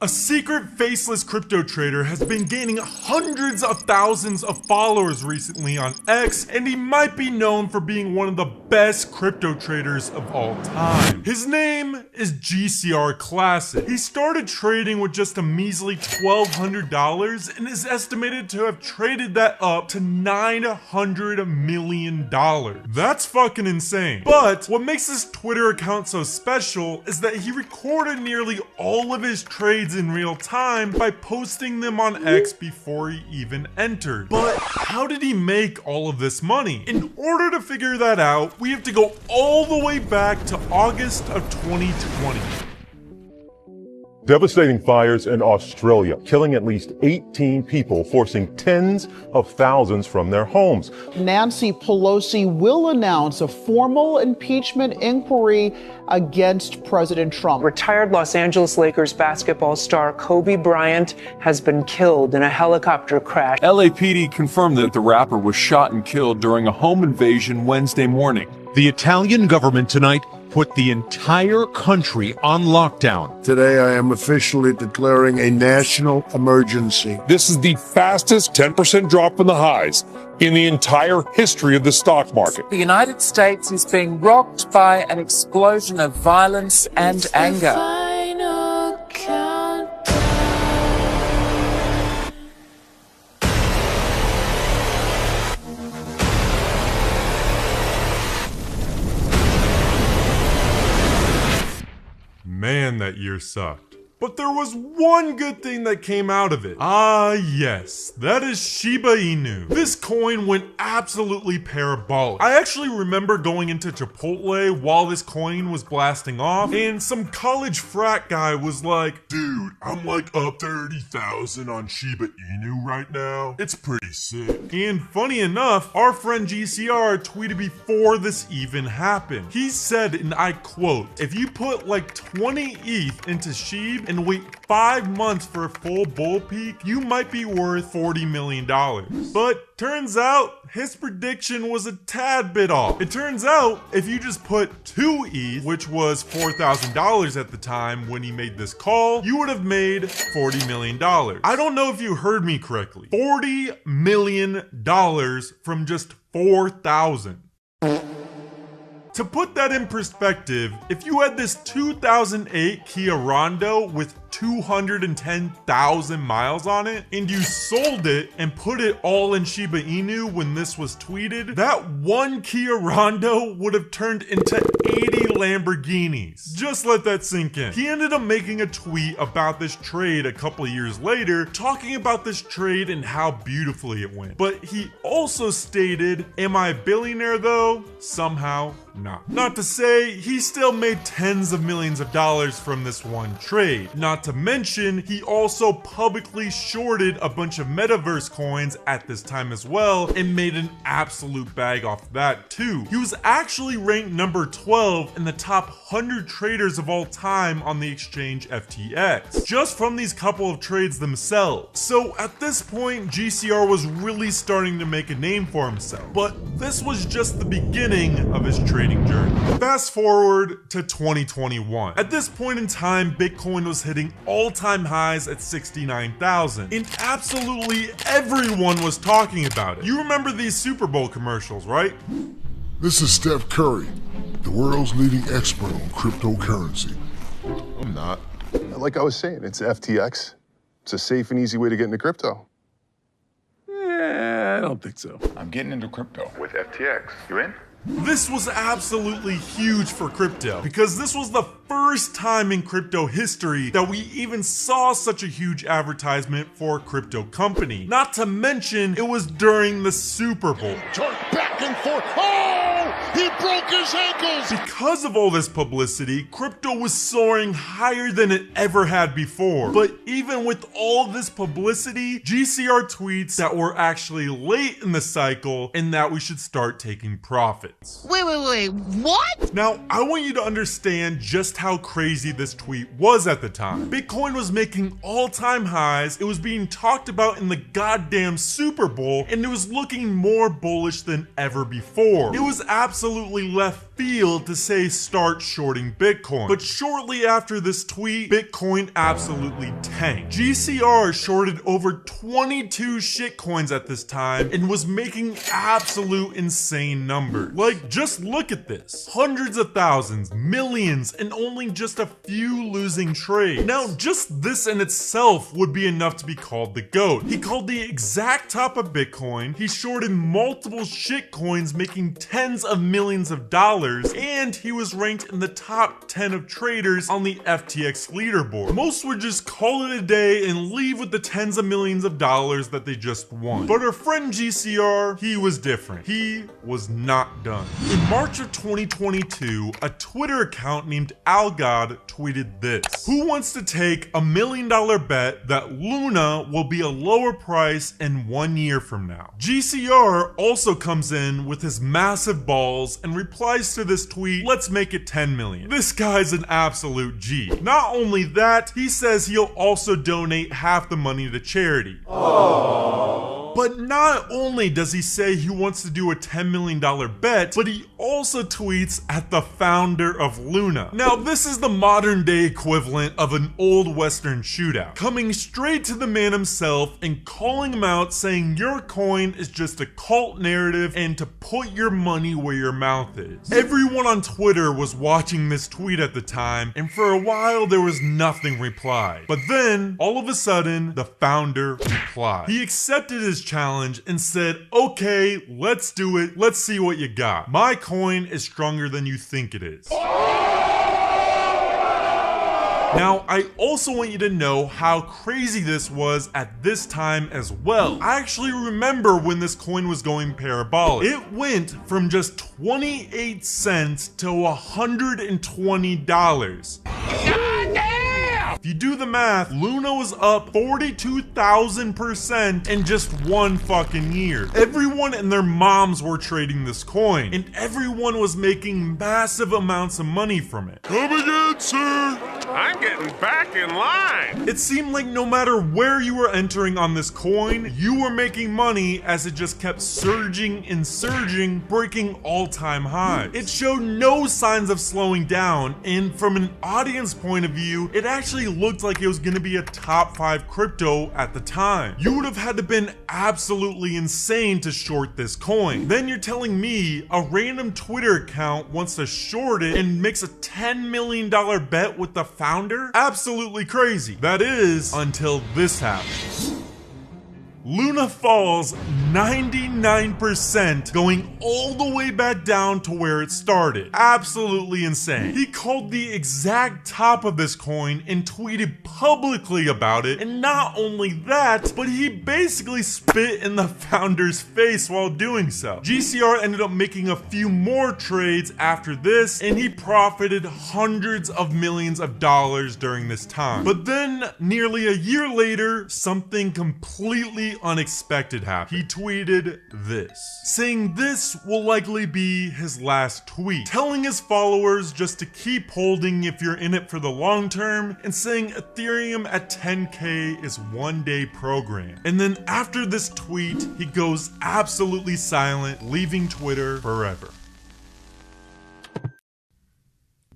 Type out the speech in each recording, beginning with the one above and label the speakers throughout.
Speaker 1: A secret faceless crypto trader has been gaining hundreds of thousands of followers recently on X, and he might be known for being one of the best crypto traders of all time. His name is GCR Classic. He started trading with just a measly $1,200 and is estimated to have traded that up to $900 million. That's fucking insane. But what makes this Twitter account so special is that he recorded nearly all of his trades in real time by posting them on X before he even entered. But how did he make all of this money? In order to figure that out, we have to go all the way back to August of 2020.
Speaker 2: Devastating fires in Australia, killing at least 18 people, forcing tens of thousands from their homes.
Speaker 3: Nancy Pelosi will announce a formal impeachment inquiry against President Trump.
Speaker 4: Retired Los Angeles Lakers basketball star Kobe Bryant has been killed in a helicopter crash.
Speaker 5: LAPD confirmed that the rapper was shot and killed during a home invasion Wednesday morning.
Speaker 6: The Italian government tonight put the entire country on lockdown.
Speaker 7: Today, I am officially declaring a national emergency.
Speaker 8: This is the fastest 10% drop in the highs in the entire history of the stock market.
Speaker 4: The United States is being rocked by an explosion of violence and anger.
Speaker 1: Man, that year sucked. But there was one good thing that came out of it. Ah, yes, that is Shiba Inu. This coin went absolutely parabolic. I actually remember going into Chipotle while this coin was blasting off, and some college frat guy was like, "Dude, I'm like up 30,000 on Shiba Inu right now. It's pretty sick." And funny enough, our friend GCR tweeted before this even happened. He said, and I quote, "If you put like 20 ETH into SHIB and wait 5 months for a full bull peak, you might be worth $40 million. But turns out his prediction was a tad bit off. It turns out if you just put 2 ETH, which was $4,000 at the time when he made this call, you would have made $40 million. I don't know if you heard me correctly. $40 million from just 4,000. To put that in perspective, if you had this 2008 Kia Rondo with 210,000 miles on it, and you sold it and put it all in Shiba Inu when this was tweeted, that one Kia Rondo would have turned into 80 Lamborghinis. Just let that sink in. He ended up making a tweet about this trade a couple of years later, talking about this trade and how beautifully it went. But he also stated, "Am I a billionaire though? Somehow not." Not to say he still made tens of millions of dollars from this one trade. Not to mention, he also publicly shorted a bunch of metaverse coins at this time as well and made an absolute bag off that too. He was actually ranked number 12 in the top 100 traders of all time on the exchange FTX, just from these couple of trades themselves. So at this point, GCR was really starting to make a name for himself. But this was just the beginning of his trading journey. Fast forward to 2021. At this point in time, Bitcoin was hitting all-time highs at 69,000, and absolutely everyone was talking about it. You remember these Super Bowl commercials, right?
Speaker 7: This is Steph Curry, the world's leading expert on cryptocurrency.
Speaker 9: I'm not. Like I was saying, it's FTX. It's a safe and easy way to get into crypto.
Speaker 8: I don't think so.
Speaker 10: I'm getting into crypto with FTX. You in?
Speaker 1: This was absolutely huge for crypto because this was the first time in crypto history that we even saw such a huge advertisement for a crypto company. Not to mention, it was during the Super Bowl.
Speaker 7: Turn back and forth. Oh! He broke his ankles!
Speaker 1: Because of all this publicity, crypto was soaring higher than it ever had before. But even with all this publicity, GCR tweets that we're actually late in the cycle and that we should start taking profits.
Speaker 11: Wait, what?
Speaker 1: Now, I want you to understand just how crazy this tweet was at the time. Bitcoin was making all-time highs, it was being talked about in the goddamn Super Bowl, and it was looking more bullish than ever before. It was absolutely absolutely left field to say start shorting Bitcoin. But shortly after this tweet, Bitcoin absolutely tanked. GCR shorted over 22 shitcoins at this time and was making absolute insane numbers. Like, just look at this. Hundreds of thousands, millions, and only just a few losing trades. Now, just this in itself would be enough to be called the GOAT. He called the exact top of Bitcoin, he shorted multiple shitcoins making tens of millions of dollars, and he was ranked in the top 10 of traders on the FTX leaderboard. Most would just call it a day and leave with the tens of millions of dollars that they just won. But our friend GCR, he was different. He was not done. In March of 2022, a Twitter account named Algod tweeted this: "Who wants to take $1 million bet that Luna will be a lower price in 1 year from now?" GCR also comes in with his massive balls and replies to this tweet, "Let's make it 10 million. This guy's an absolute G. Not only that, he says he'll also donate half the money to charity. But not only does he say he wants to do a $10 million bet, but he also tweets at the founder of Luna. Now, this is the modern day equivalent of an old Western shootout. Coming straight to the man himself and calling him out, saying your coin is just a cult narrative and to put your money where your mouth is. Everyone on Twitter was watching this tweet at the time, and for a while there was nothing replied. But then, all of a sudden, the founder replied. He accepted his challenge and said, okay, let's do it. Let's see what you got. My coin is stronger than you think it is. Now, I also want you to know how crazy this was at this time as well. I actually remember when this coin was going parabolic. It went from just 28 cents to $120. If you do the math, Luna was up 42,000% in just one fucking year. Everyone and their moms were trading this coin, and everyone was making massive amounts of money from it.
Speaker 8: Come again, sir. I'm getting back in line.
Speaker 1: It seemed like no matter where you were entering on this coin, you were making money as it just kept surging and surging, breaking all-time highs. It showed no signs of slowing down, and from an audience point of view, it actually looked like it was going to be a top 5 crypto at the time. You would have had to been absolutely insane to short this coin. Then you're telling me a random Twitter account wants to short it and makes a $10 million bet with the founder? Absolutely crazy. That is, until this happens. Luna falls 99%, going all the way back down to where it started. Absolutely insane. He called the exact top of this coin and tweeted publicly about it, and not only that, but he basically spit in the founder's face while doing so. GCR ended up making a few more trades after this, and he profited hundreds of millions of dollars during this time. But then, nearly a year later, something completely unexpected happened. He tweeted this, saying this will likely be his last tweet, telling his followers just to keep holding if you're in it for the long term, and saying Ethereum at 10K is one day program. And then after this tweet, he goes absolutely silent, leaving Twitter forever.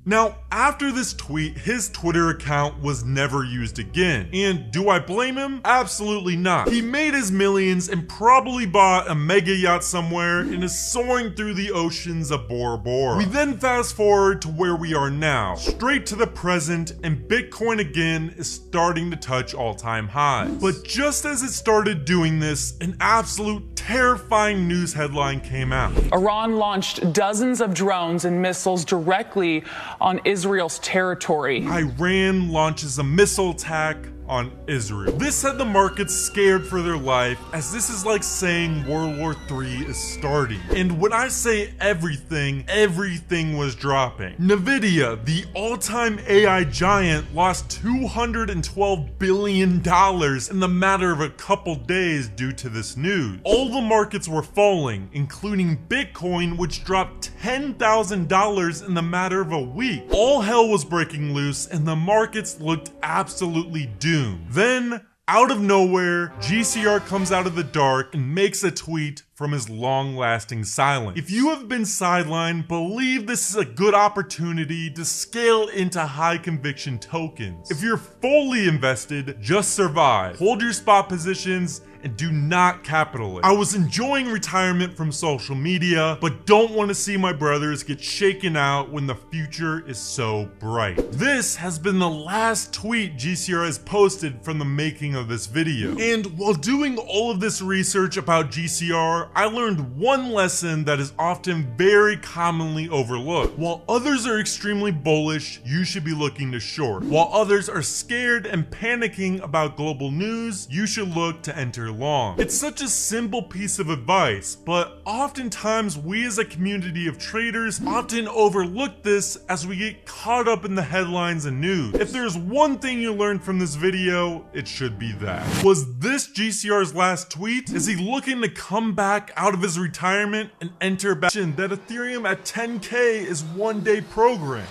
Speaker 1: Now, after this tweet, his Twitter account was never used again. And do I blame him? Absolutely not. He made his millions and probably bought a mega yacht somewhere and is soaring through the oceans of Bora Bora. We then fast forward to where we are now, straight to the present, and Bitcoin again is starting to touch all-time highs. But just as it started doing this, an absolute terrifying news headline came out.
Speaker 11: Iran launched dozens of drones and missiles directly on Israel's territory.
Speaker 1: Iran launches a missile attack on Israel. This had the markets scared for their life, as this is like saying World War III is starting. And when I say everything, everything was dropping. Nvidia, the all-time AI giant, lost $212 billion in the matter of a couple days due to this news. All the markets were falling, including Bitcoin, which dropped $10,000 in the matter of a week. All hell was breaking loose, and the markets looked absolutely doomed. Then, out of nowhere, GCR comes out of the dark and makes a tweet from his long-lasting silence. If you have been sidelined, believe this is a good opportunity to scale into high-conviction tokens. If you're fully invested, just survive. Hold your spot positions and do not capitalize. I was enjoying retirement from social media, but don't want to see my brothers get shaken out when the future is so bright. This has been the last tweet GCR has posted from the making of this video. And while doing all of this research about GCR, I learned one lesson that is often very commonly overlooked. While others are extremely bullish, you should be looking to short. While others are scared and panicking about global news, you should look to enter long. It's such a simple piece of advice, but oftentimes we as a community of traders often overlook this as we get caught up in the headlines and news. If there's one thing you learned from this video, it should be that. Was this GCR's last tweet? Is he looking to come back out of his retirement and enter back that Ethereum at 10K is one day program?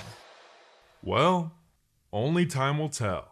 Speaker 1: Well, only time will tell.